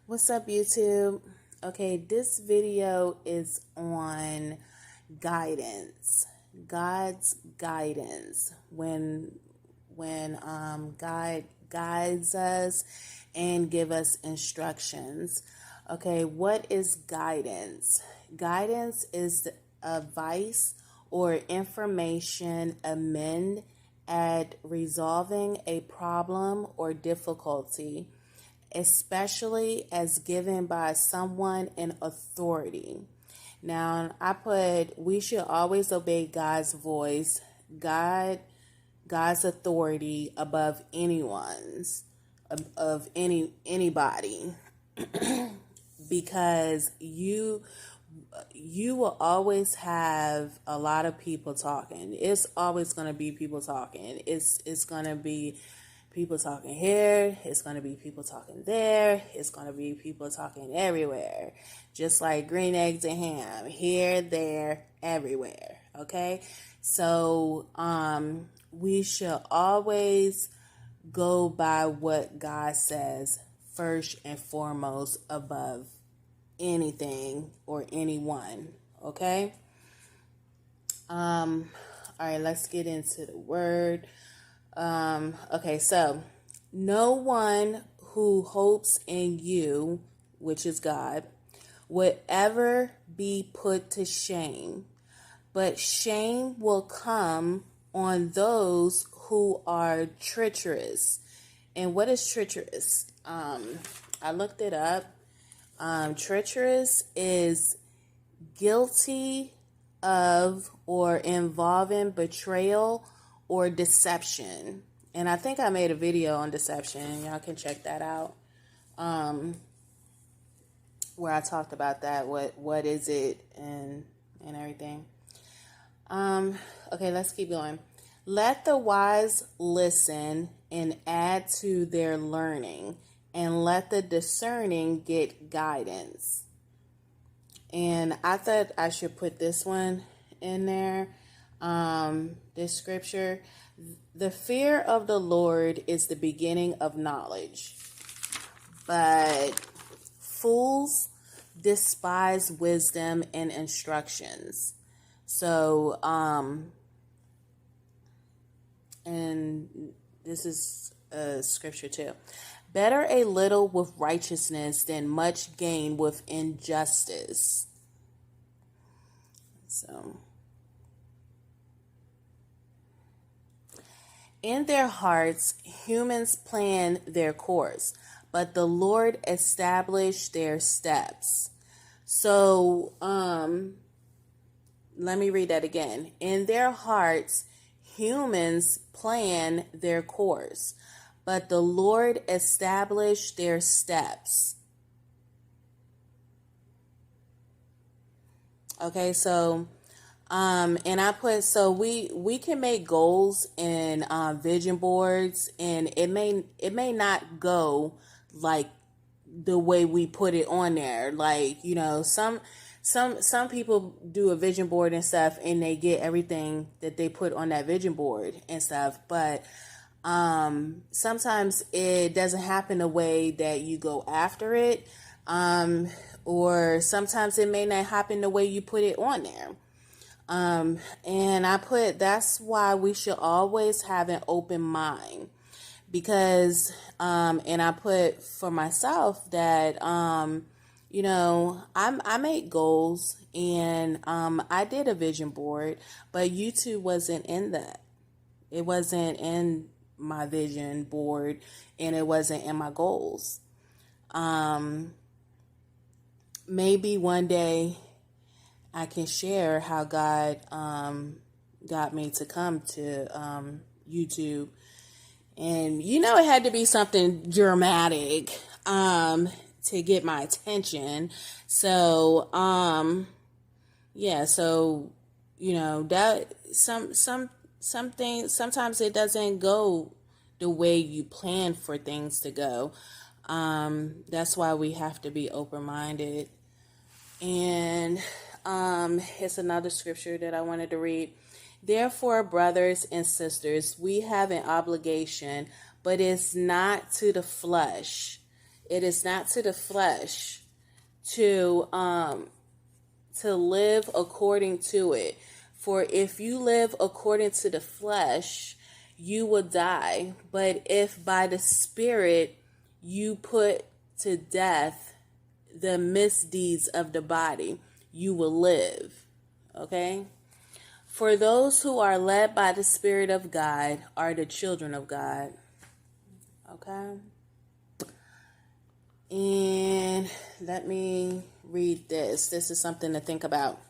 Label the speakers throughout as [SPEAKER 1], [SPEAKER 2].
[SPEAKER 1] What's up, YouTube? Okay, this video is on guidance. God's guidance. When God guides us and give us instructions. Okay, what is guidance? Guidance is advice or information amend at resolving a problem or difficulty, especially as given by someone in authority. Now, we should always obey God's voice, God's authority above anyone's, of anybody, because you will always have a lot of people talking. It's always going to be people talking. It's going to be people talking here. It's going to be people talking there. It's going to be people talking everywhere. Just like green eggs and ham. Here, there, everywhere. Okay? So, we should always go by what God says first and foremost above anything or anyone. Okay? All right, let's get into the word. Okay, so no one who hopes in you, which is God, would ever be put to shame, but shame will come on those who are treacherous. And what is treacherous? I looked it up. Treacherous is guilty of or involving betrayal or deception. And I think I made a video on deception. Y'all can check that out. Where I talked about that, what is it and everything. Okay, let's keep going. Let the wise listen and add to their learning, and let the discerning get guidance. And I thought I should put this one in there. This scripture, the fear of the Lord is the beginning of knowledge, but fools despise wisdom and instructions. So, and this is a scripture too. Better a little with righteousness than much gain with injustice. So, in their hearts, humans plan their course, but the Lord established their steps. So, let me read that again. In their hearts, humans plan their course, but the Lord established their steps. Okay, so and I put, so we can make goals and vision boards, and it may not go like the way we put it on there. Like, you know, some people do a vision board and stuff, and they get everything that they put on that vision board and stuff, but sometimes it doesn't happen the way that you go after it, or sometimes it may not happen the way you put it on there. And I put, that's why we should always have an open mind, because, and I put for myself that, you know, I make goals, and, I did a vision board, but YouTube wasn't in that. It wasn't in my vision board, and it wasn't in my goals. Maybe one day I can share how God got me to come to YouTube. And you know, it had to be something dramatic to get my attention. So yeah, so you know, that something sometimes it doesn't go the way you plan for things to go. That's why we have to be open-minded. And it's another scripture that I wanted to read. Therefore, brothers and sisters, we have an obligation, but it's not to the flesh. It is not to the flesh to live according to it. For if you live according to the flesh, you will die. But if by the Spirit you put to death the misdeeds of the body, you will live. Okay? For those who are led by the Spirit of God are the children of God. Okay? And let me read this. This is something to think about.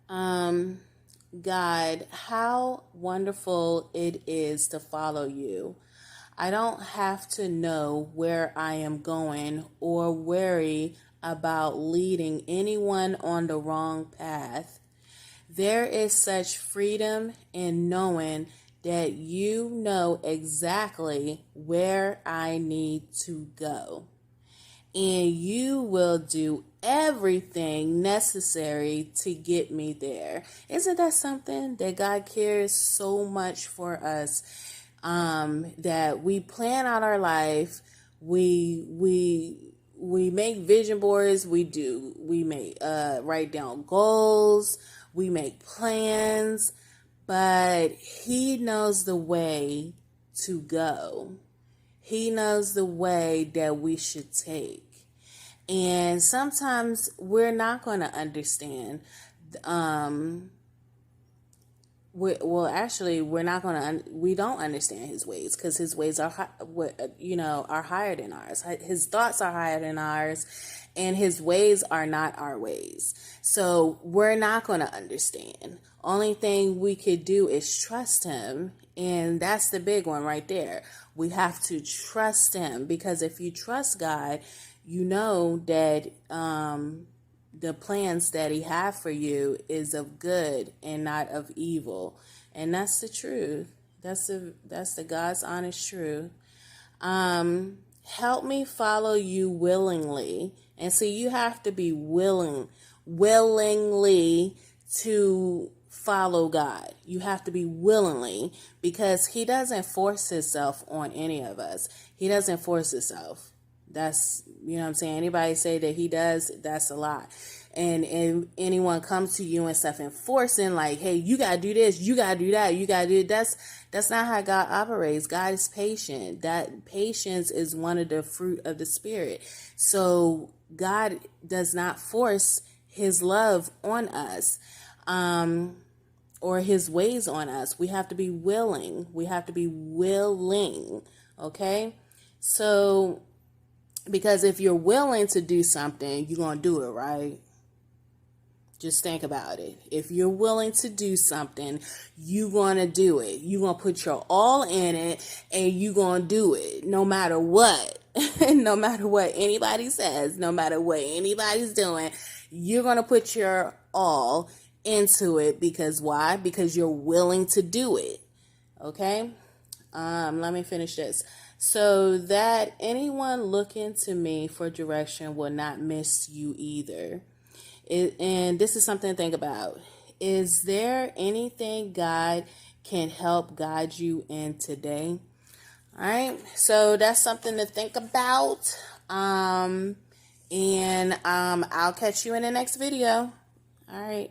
[SPEAKER 1] God, how wonderful it is to follow you. I don't have to know where I am going or worry about leading anyone on the wrong path. There is such freedom in knowing that you know exactly where I need to go. And you will do everything necessary to get me there. Isn't that something that God cares so much for us? That we plan out our life, we make vision boards, we make write down goals, we make plans, but He knows the way to go. He knows the way that we should take. And sometimes we're not going to understand. We don't understand His ways, because His ways are higher than ours. His thoughts are higher than ours, and His ways are not our ways. So we're not going to understand. Only thing we could do is trust Him. And that's the big one right there. We have to trust Him, because if you trust God, you know that the plans that He have for you is of good and not of evil. And that's the truth. That's the God's honest truth. Help me follow you willingly. And so you have to be willingly to follow God. You have to be willingly, because He doesn't force Himself on any of us. He doesn't force Himself. That's, you know what I'm saying? Anybody say that He does, that's a lie. And if anyone comes to you and stuff and forcing, like, hey, you got to do this, you got to do that, you got to do that's not how God operates. God is patient. That patience is one of the fruit of the Spirit. So God does not force His love on us, or His ways on us. We have to be willing. We have to be willing. Okay? So, because if you're willing to do something, you're going to do it, right? Just think about it. If you're willing to do something, you're going to do it. You're going to put your all in it, and you're going to do it no matter what. No matter what anybody says, no matter what anybody's doing, you're going to put your all into it. Because why? Because you're willing to do it. Okay? Let me finish this. So that anyone looking to me for direction will not miss you either. And this is something to think about. Is there anything God can help guide you in today? All right. So that's something to think about. And I'll catch you in the next video. All right.